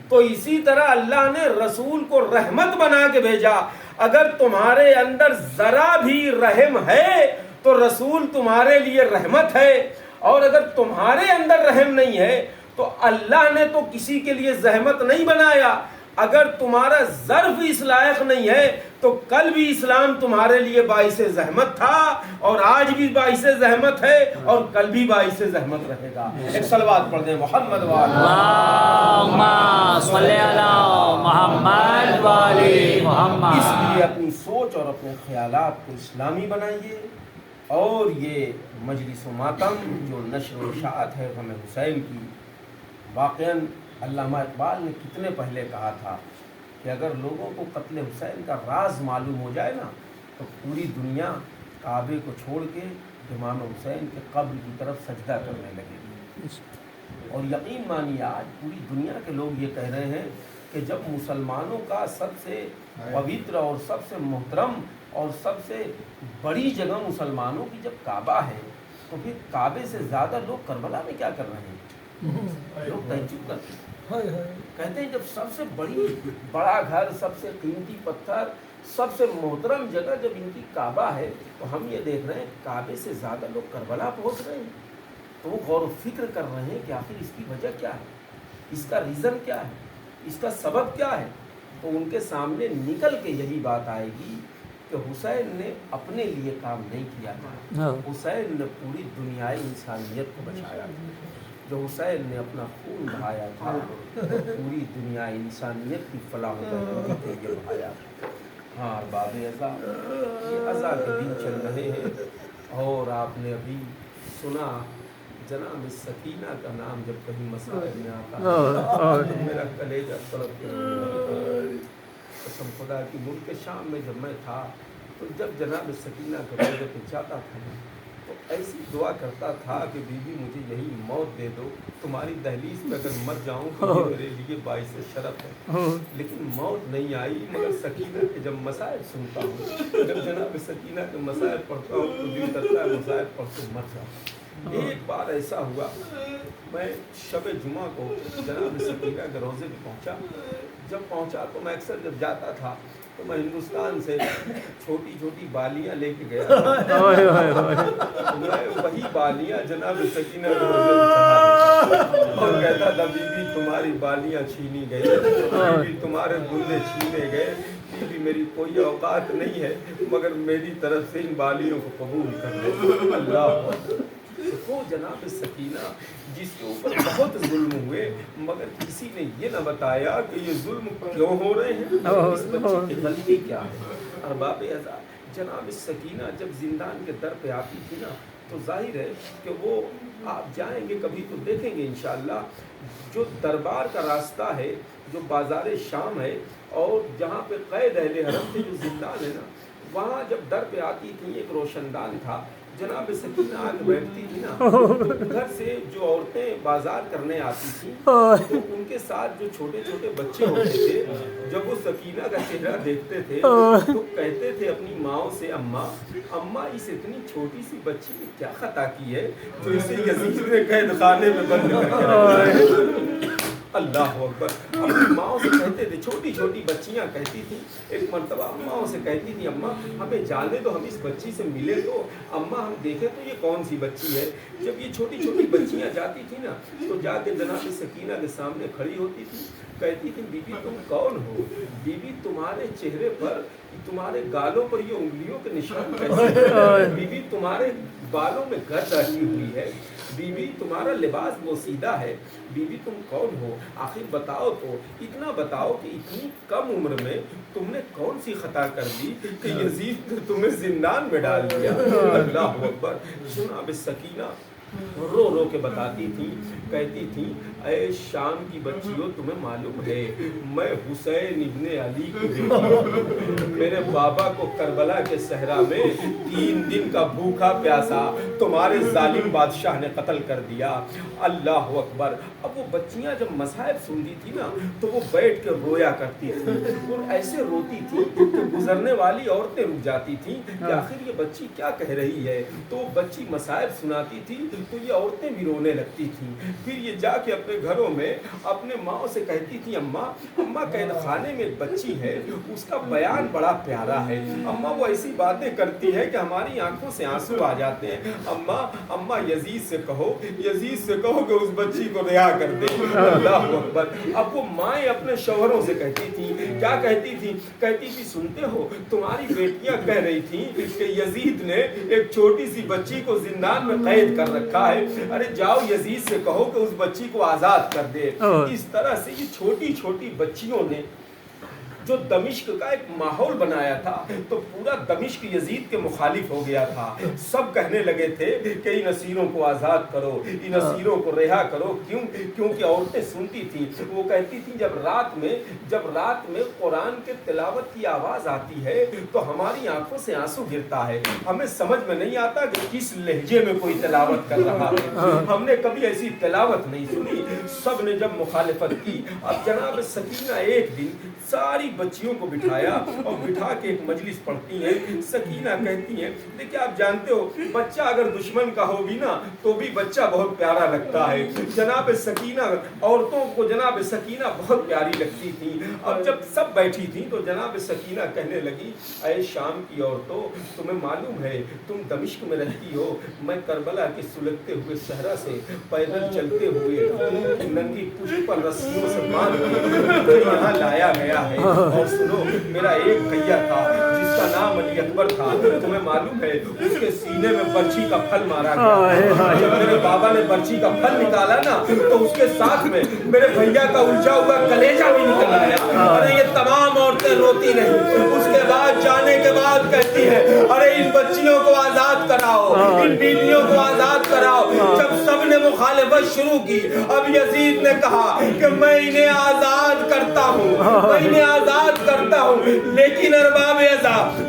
تو اسی طرح اللہ نے رسول کو رحمت بنا کے بھیجا. اگر تمہارے اندر ذرا بھی رحم ہے تو رسول تمہارے لیے رحمت ہے، اور اگر تمہارے اندر رحم نہیں ہے تو اللہ نے تو کسی کے لیے زحمت نہیں بنایا. اگر تمہارا ظرف اس لائق نہیں ہے تو کل بھی اسلام تمہارے لیے باعث زحمت تھا، اور آج بھی باعث زحمت ہے، اور کل بھی باعث زحمت رہے گا. ایک صلوات پڑھ دیں محمد والے. اللہم صلی علی محمد وعلی محمد. اس لیے اپنی سوچ اور اپنے خیالات کو اسلامی بنائیے. اور یہ مجلس و ماتم جو نشر و اشاعت ہے غم حسین کی، واقعاً علامہ اقبال نے کتنے پہلے کہا تھا کہ اگر لوگوں کو قتل حسین کا راز معلوم ہو جائے نا تو پوری دنیا کعبے کو چھوڑ کے امام حسین کے قبر کی طرف سجدہ کرنے لگے گی. اور یقین مانیے آج پوری دنیا کے لوگ یہ کہہ رہے ہیں کہ جب مسلمانوں کا سب سے پوتر اور سب سے محترم اور سب سے بڑی جگہ مسلمانوں کی جب کعبہ ہے تو پھر کعبے سے زیادہ لوگ کربلا میں کیا کر رہے ہیں؟ لوگ تعجب کرتے ہیں، کہتے ہیں جب سب سے بڑا گھر، سب سے قیمتی پتھر، سب سے محترم جگہ جب ان کی کعبہ ہے تو ہم یہ دیکھ رہے ہیں کعبے سے زیادہ لوگ کربلا پہنچ رہے ہیں. تو وہ غور و فکر کر رہے ہیں کہ آخر اس کی وجہ کیا ہے، اس کا ریزن کیا ہے، اس کا سبب کیا ہے. تو ان کے سامنے نکل کے یہی بات آئے گی کہ حسین نے اپنے لیے کام نہیں کیا تھا، حسین نے پوری دنیائے انسانیت کو بچایا. جو حسین نے اپنا خون بہایا تھا پوری دنیا انسانیت کی فلاح و بہبود کے لیے بہایا. ہاں باب ازا، یہ ازا کے دن چل رہے ہیں. اور آپ نے ابھی سنا جناب سکینہ کا نام جب کہیں مسائل میں آتا ہے میرا کلیجہ تڑپ کے قسم خدا کی. ملک شام میں جب میں تھا تو جب جناب سکینہ کے روزے پہ جاتا تھا تو ایسی دعا کرتا تھا کہ بیوی مجھے یہی موت دے دو، تمہاری دہلیز پہ اگر مر جاؤں تو یہ میرے لیے باعث شرف ہے، لیکن موت نہیں آئی۔ مگر سکینہ کے جب مسائل سنتا ہوں، جب جناب سکینہ کے مسائل پڑھتا ہوں تو دل کرتا ہے مسائل پڑھ کے مر جاؤں۔ ایک بار ایسا ہوا، میں شب جمعہ کو جناب سکینہ کے روضے پہ پہنچا۔ جب پہنچا تو میں اکثر جب جاتا تھا تو میں ہندوستان سے چھوٹی چھوٹی بالیاں لے کے گیا تھا، میں وہی بالیاں جناب سکینہ کے روضے پہ چڑھا دیتا اور کہتا تھا بیوی تمہاری بالیاں چھینی گئی، بیوی تمہارے گلے چھینے گئے، بیوی میری کوئی اوقات نہیں ہے مگر میری طرف سے ان بالیوں کو قبول کر لو۔ اللہ وہ جناب سکینہ جس کے اوپر بہت ظلم ہوئے مگر کسی نے یہ نہ بتایا کہ یہ ظلم کیوں ہو رہے ہیں، اس بچے کی غلطی کیا ہے۔ ارباب اعزاز، جناب سکینہ جب زندان کے در پہ آتی تھی نا تو ظاہر ہے کہ وہ آپ جائیں گے کبھی تو دیکھیں گے انشاءاللہ، جو دربار کا راستہ ہے، جو بازار شام ہے اور جہاں پہ قید اہل حرم تھے، جو زندان ہے نا، وہاں جب در پہ آتی تھی ایک روشن دان تھا، جناب سکینہ آگے بیٹھتی تھی نا، گھر سے جو عورتیں بازار کرنے آتی تھیں تو ان کے ساتھ جو چھوٹے چھوٹے بچے ہوتے تھے، جب وہ سکینہ کا چہرہ دیکھتے تھے تو کہتے تھے اپنی ماں سے، اماں اس اتنی چھوٹی سی بچی نے کیا خطا کی ہے جو اسے یزید نے قید خانے میں بند کر کے رکھا ہے۔ اللہ اکبر، اپنی ماں سے کہتے تھے، چھوٹی چھوٹی بچیاں کہتی تھیں، ایک مرتبہ ماں سے کہتی تھی اماں ہمیں جانے دو، ہم اس بچی سے ملے تو، اماں ہم دیکھیں تو یہ کون سی بچی ہے۔ جب یہ چھوٹی چھوٹی بچیاں جاتی تھی نا تو جا کے جناب سکینہ کے سامنے کھڑی ہوتی تھی، کہتی تھی بیوی تم کون ہو، بیوی تمہارے چہرے پر، تمہارے گالوں پر یہ انگلیوں کے نشان کیسے ہیں؟ بیوی تمہارے بالوں میں گرد رکھی ہوئی ہے، بیوی تمہارا لباس بوسیدہ ہے، بیوی تم کون ہو، آخر بتاؤ تو، اتنا بتاؤ کہ اتنی کم عمر میں تم نے کون سی خطا کر دی کہ یزید نے تمہیں زندان میں ڈال دیا۔ اللہ اکبر، جناب سکینہ رو رو کے بتاتی تھی، کہتی تھی اے شام کی بچیوں تمہیں معلوم ہے میں حسین ابن علی کی بیٹی ہوں، میرے بابا کو کربلا کے صحرا میں 3 دن کا بھوکا پیاسا تمہارے ظالم بادشاہ نے قتل کر دیا۔ اللہ اکبر، اب وہ بچیاں جب مصائب سنتی تھی نا تو وہ بیٹھ کے رویا کرتی تھی اور ایسے روتی تھی کہ گزرنے والی عورتیں رک جاتی تھیں کہ آخر یہ بچی کیا کہہ رہی ہے، تو وہ بچی مصائب سناتی تھی تو یہ عورتیں بھی رونے لگتی تھیں۔ پھر یہ جا کے اپنے گھروں میں اپنے ماں سے کہتی تھی اماں قید خانے میں ایک بچی ہے، اس کا بیان بڑا پیارا ہے، اماں وہ ایسی باتیں کرتی ہے کہ ہماری آنکھوں سے آنسو آ جاتے ہیں، اماں یزید سے کہو کہ اس بچی کو رہا کر دے۔ اللہ اکبر، اب وہ مائیں اپنے شوہروں سے کہتی تھی، کیا کہتی تھی، کہتی تھی سنتے ہو تمہاری بیٹیاں کہہ رہی تھیں کہ یزید نے ایک چھوٹی سی بچی کو زندان میں قید کر رکھا ہے، ارے جاؤ یزید سے کہو کہ اس بچی کو آزاد کر دے۔ اس طرح سے یہ چھوٹی چھوٹی بچیوں نے جو دمشق کا ایک ماحول بنایا تھا تو پورا دمشق یزید کے مخالف ہو گیا تھا، سب کہنے لگے تھے کہ ان اسیروں کو آزاد کرو، ان اسیروں کو رہا کرو، کیونکہ عورتیں سنتی تھیں، وہ کہتی تھیں جب رات میں قرآن کے تلاوت کی آواز آتی ہے تو ہماری آنکھوں سے آنسو گرتا ہے، ہمیں سمجھ میں نہیں آتا کہ کس لہجے میں کوئی تلاوت کر رہا ہے، ہم نے کبھی ایسی تلاوت نہیں سنی۔ سب نے جب مخالفت کی، اب جناب سکینہ ایک دن ساری بچیوں کو بٹھایا اور بٹھا کے ایک مجلس پڑھتی ہیں، سکینہ کہتی ہیں دیکھیں آپ جانتے ہو بچہ اگر دشمن کا ہو بھی نا تو بھی بچہ بہت پیارا لگتا ہے، جناب سکینہ عورتوں کو جناب سکینہ بہت پیاری لگتی تھی۔ اب جب سب بیٹھی تھی تو جناب سکینہ کہنے لگی اے شام کی عورتوں تمہیں معلوم ہے تم دمشق میں رہتی ہو، میں کربلا کے سلگتے ہوئے صحرا سے پیدل چلتے ہوئے ننگی پشت پر رسیوں سے باندھ کے یہاں لایا گیا ہے، اور سنو میرا ایک بھیا تھا جس کا نام علی اکبر تھا، تمہیں معلوم ہے اس کے سینے میں برچھی کا پھل مارا گیا، جب میرے بابا نے برچھی کا پھل نکالا نا تو اس کے ساتھ میں میرے بھیا کا الجھا ہوا کلیجہ بھی نکل آیا۔ ارے یہ تمام عورتیں روتی نہیں، اس کے بعد جانے کے بعد کہتی ہے ارے ان بچیوں کو آزاد کراؤ، ان بیویوں کو آزاد کراؤ۔ جب سب نے مخالفت شروع کی اب یزید نے کہا کہ میں انہیں آزاد کرتا ہوں، میں انہیں آزاد کرتا ہوں، لیکن ارباب اعزاز